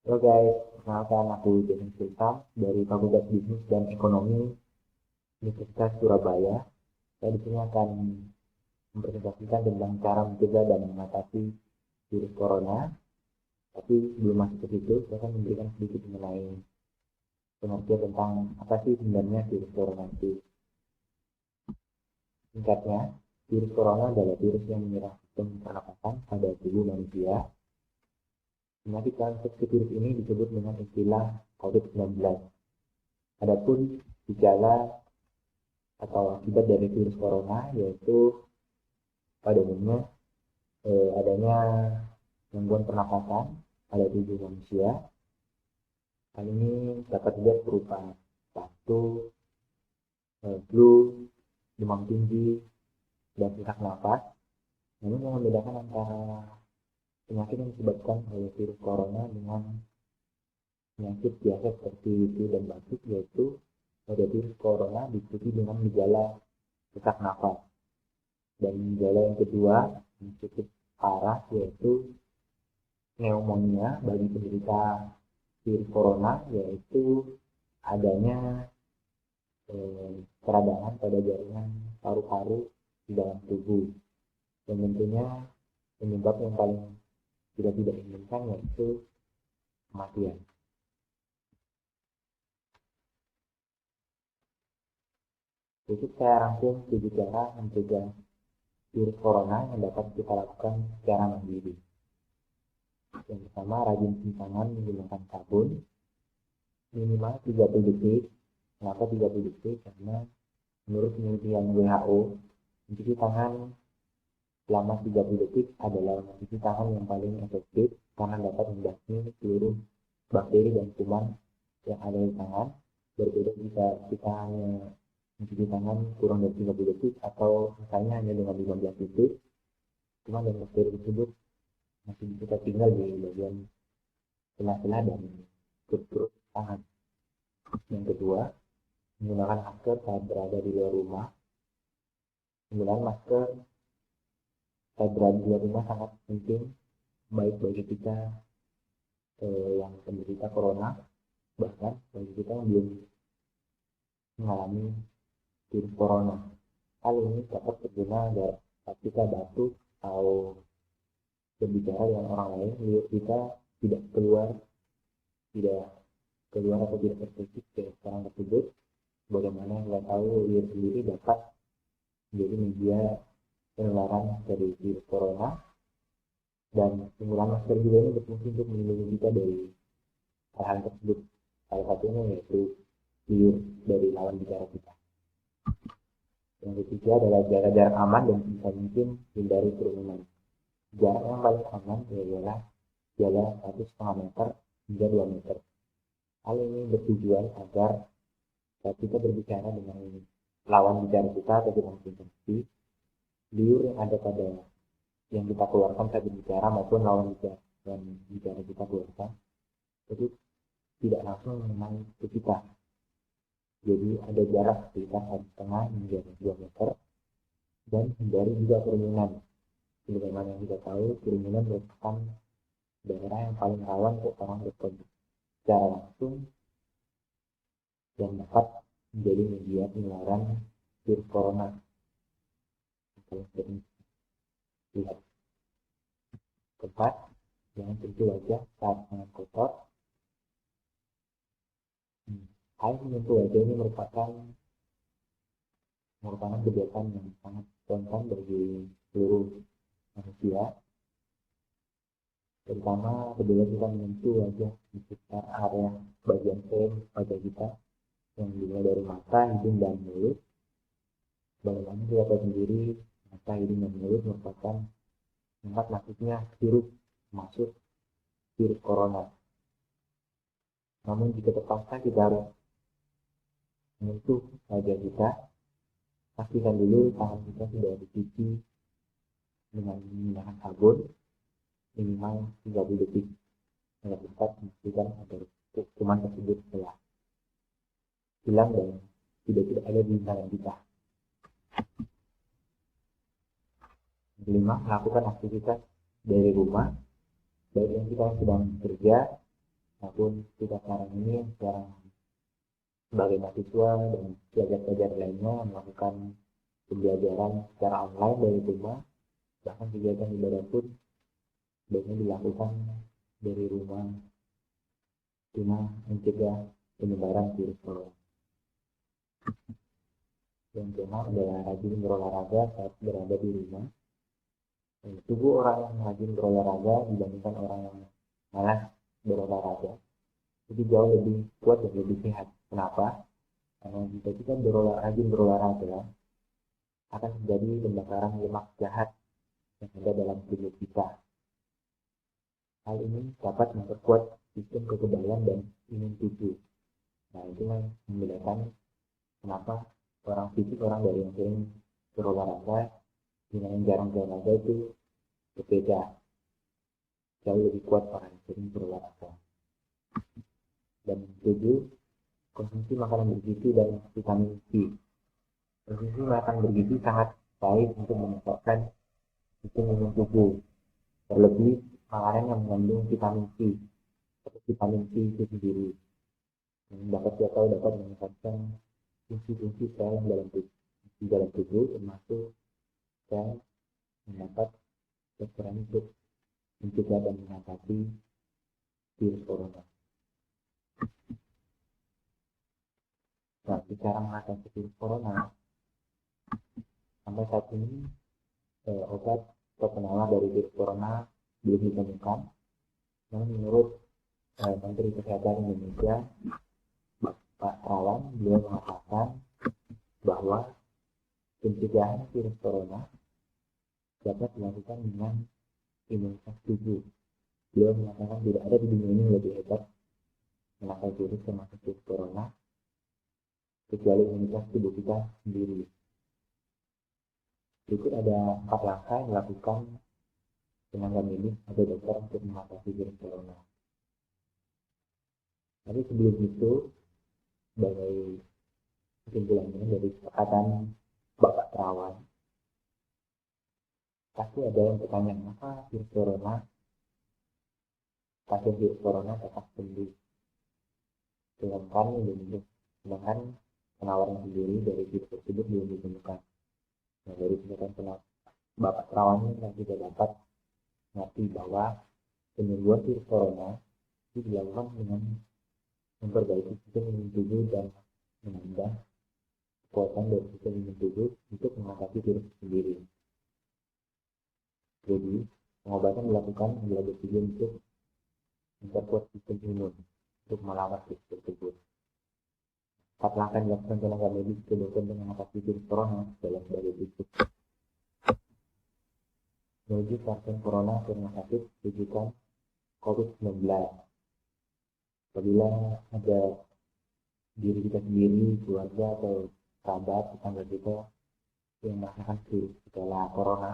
Halo guys, perkenalkan aku Jason Sultan dari Fakultas Bisnis dan Ekonomi Universitas Surabaya. Saya di sini akan mempresentasikan tentang cara mencegah dan mengatasi virus corona. Tapi sebelum masuk ke situ, saya akan memberikan sedikit mengenai pengertian tentang apa sih sebenarnya virus corona itu. Singkatnya, virus corona adalah virus yang menyerang sistem pernapasan pada tubuh manusia. Penyakit transmisi virus ini disebut dengan istilah COVID-19. Adapun gejala atau akibat dari virus corona yaitu pada umumnya adanya gangguan pernapasan pada tubuh manusia. Hal ini dapat dilihat berupa batuk, flu, demam tinggi, dan sesak nafas. Namun yang membedakan antara penyakit yang disebabkan oleh virus corona dengan penyakit biasa seperti flu dan batuk yaitu pada virus corona diikuti dengan gejala sesak nafas. Dan gejala yang kedua yang cukup parah yaitu pneumonia bagi penderita virus corona, yaitu adanya peradangan pada jaringan paru-paru di dalam tubuh. Dan tentunya penyebab yang paling tidak diinginkan yaitu kematian. Berikut saya rangkum 7 cara mencegah virus corona yang dapat kita lakukan secara mandiri. Yang pertama, rajin cuci tangan menggunakan sabun minimal 30 detik. Kenapa 30 detik? Karena menurut penelitian WHO, mencuci tangan selama 30 detik adalah mencuci tangan yang paling efektif karena dapat membasmi seluruh bakteri dan kuman yang ada di tangan. Berbeda jika kita hanya mencuci tangan kurang dari 30 detik atau misalnya hanya dengan 15 detik, kuman dan bakteri tersebut masih bisa tinggal di bagian sela-sela dan perut tangan. Yang kedua, menggunakan masker saat berada di luar rumah. Penggunaan masker saat berada di luar rumah sangat penting, baik bagi kita yang penderita corona, bahkan bagi kita yang belum mengalami virus corona. Hal ini dapat berguna saat kita batuk atau berbicara dengan orang lain, liur kita tidak keluar atau tidak tertutup ke orang tersebut. Bagaimana kita tahu liur sendiri dapat menjadi media penularan dari virus corona, dan penggunaan masker juga ini berfungsi untuk melindungi kita dari hal-hal tersebut. Salah satunya yaitu liur dari lawan bicara kita. Yang ketiga adalah jaga jarak aman dan sebisa mungkin hindari kerumunan. Jarak yang paling aman adalah jarak 1,5 meter hingga 2 meter. Hal ini bertujuan agar saat kita berbicara dengan lawan bicara kita atau dengan interaksi, liur yang ada pada yang kita keluarkan saat berbicara maupun lawan bicara kita keluarkan itu tidak langsung mengenai ke kita. Jadi ada jarak sekitar 1,5 hingga 2 meter, dan hindari juga kerumunan. Sebagaimana yang kita tahu, kerumunan merupakan daerah yang paling rawan untuk orang berkontak secara langsung dan dapat menjadi media penularan virus corona. Kalau sering lihat. Keempat, jangan sentuh wajah saat tangan kotor. Hal menyentuh wajah ini merupakan kebiasaan yang sangat spontan bagi seluruh manusia, terutama apabila kita menyentuh wajah di sekitar area bagian frame wajah kita yang dimulai dari mata, hidung, dan mulut. Bagaimana kita tahu sendiri, mata, hidung, dan mulut merupakan tempat masuknya masuk virus corona. Namun jika terpaksa kita harus menyentuh wajah kita, pastikan dulu tangan kita sudah dicuci dengan menggunakan sabun minimal 30 detik agar dapat memastikan agar kuman tersebut telah hilang dan tidak ada di tangan kita. Kelima, melakukan aktivitas dari rumah, baik yang kita sedang bekerja maupun kita sekarang ini sekarang sebagai mahasiswa dan pelajar-pelajar lainnya melakukan pembelajaran secara online dari rumah, bahkan kegiatan ibadah pun sebaiknya dilakukan dari rumah guna mencegah penyebaran virus corona. Yang kedua adalah rajin berolahraga saat berada di rumah. Tubuh orang yang rajin berolahraga dibandingkan orang yang malas berolahraga itu jauh lebih kuat dan lebih sehat. Kenapa? Karena jika kita rajin berolahraga akan terjadi pembakaran lemak jahat yang ada dalam tubuh kita. Hal ini dapat memperkuat sistem kekebalan dan imun tubuh. Nah, itu yang membedakan kenapa orang fisik, orang dari yang sering berolahraga dengan yang jarang berolahraga itu berbeda. Jauh lebih kuat orang yang sering berolahraga. Dan 7, konsumsi makanan bergizi dan vitamin C. Konsumsi makanan bergizi sangat baik untuk meningkatkan sistem imun tubuh. Terlebih makanan yang mengandung vitamin C, seperti vitamin C itu sendiri, yang dapat meningkatkan fungsi-fungsi sel dalam tubuh, termasuk sel yang dapat berperan untuk mencegah dan mengatasi virus corona. Nah, cara mengatasi virus corona, sampai saat ini obat atau penawar dari virus corona belum ditemukan. Namun menurut Menteri Kesehatan Indonesia, Pak Terawan, beliau mengatakan bahwa pencegahan virus corona dapat dilakukan dengan imunitas tubuh. Beliau mengatakan tidak ada di dunia ini yang lebih hebat menangkal virus termasuk virus corona kecuali imunitas tubuh kita sendiri. Berikut ada 4 langkah yang dilakukan tenaga medis atau dokter untuk mengatasi virus corona. Tapi sebelum itu, sebagai kesimpulannya dari perkataan Bapak Terawan, pasti ada yang bertanya, mengapa virus corona, pasien virus corona dapat sembuh? Sedangkan penawaran sendiri dari virus tersebut belum ditemukan. Nah, dari penjelasan Bapak Terawan ini kita dapat mengerti bahwa penyembuhan virus corona itu dilakukan dengan memperbaiki sistem imun tubuh dan menambah kekuatan dari sistem imun tubuh untuk mengatasi virus sendiri. Jadi, pengobatan dilakukan adalah bertujuan untuk memperkuat sistem imun untuk melawan virus tersebut. 4 langkah dilakukan tenaga medis untuk mengatasi virus corona adalah sebagai berikut. Menuju pasien corona ke rumah sakit rujukan COVID-19. Apabila ada diri kita sendiri, keluarga atau sahabat, tetangga kita yang merasakan gejala corona,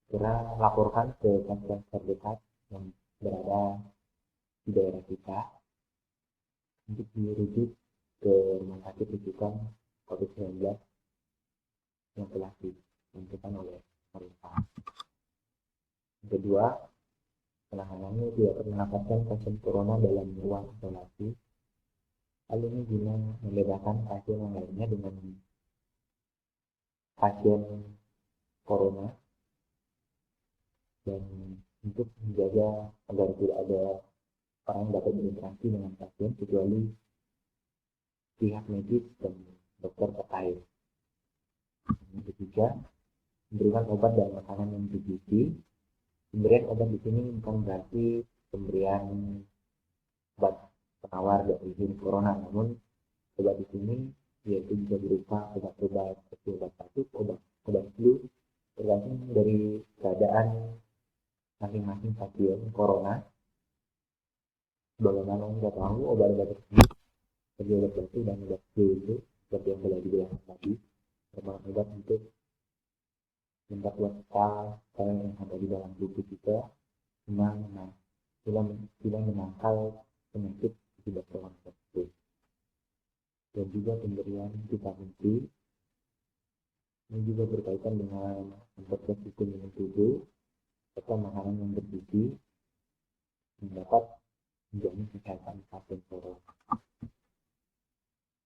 segera laporkan ke puskesmas terdekat yang berada di daerah kita untuk dirujuk ke rumah sakit rujukan COVID-19 yang telah ditentukan oleh pemerintah. Yang kedua, penanganannya tidak menempatkan pasien corona dalam ruang isolasi. Hal ini guna membedakan pasien yang lainnya dengan pasien corona dan untuk menjaga agar tidak ada orang yang dapat berinteraksi dengan pasien kecuali pihak medis dan dokter terkait. Yang ketiga, memberikan obat dan makanan yang bergizi. Pemberian obat di sini bukan berarti pemberian obat penawar dari virus corona, namun obat di sini yaitu bisa berupa obat-obat seperti obat batuk, obat flu, tergantung dari keadaan masing-masing pasien corona. Bagaimana kita tahu obat-obat tersebut seperti obat batuk dan obat flu itu seperti yang telah dijelaskan tadi, merupakan obat untuk memperkuat sel yang ada di dalam tubuh kita tidak menangkal penyakit akibat corona tersebut. Dan juga pemberian vitamin C ini juga berkaitan dengan memperkuat sistem imun tubuh serta makanan yang bergizi yang dapat menjamin kesehatan pasien corona.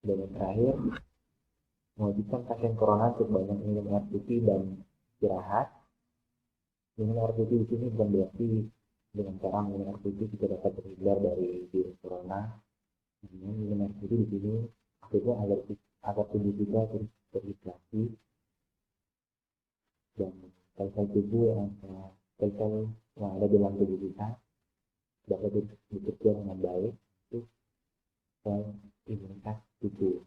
Dan yang terakhir, mewajibkan pasien corona untuk banyak minum air putih dan istirahat. Minum air putih di sini bukan berarti dengan cara minum air putih kita dapat terhindar dari virus corona. Minum air putih di sini maksudnya agar tubuh kita terus terhidrasi dan sel-sel tubuh yang ada dalam tubuh kita dapat bekerja dengan baik untuk imunitas tubuh.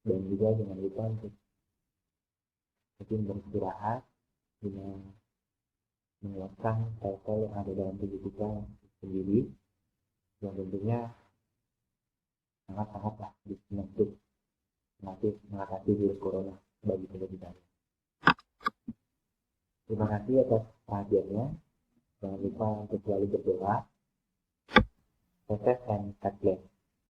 Dan juga jangan lupa untuk mungkin beristirahat dengan menguatkan sel-sel yang ada dalam tubuh kita sendiri, yang tentunya sangat-sangatlah untuk mengatasi virus corona bagi tubuh kita. Terima kasih atas perhatiannya. Jangan lupa untuk selalu berdoa. Sukses dan God bless.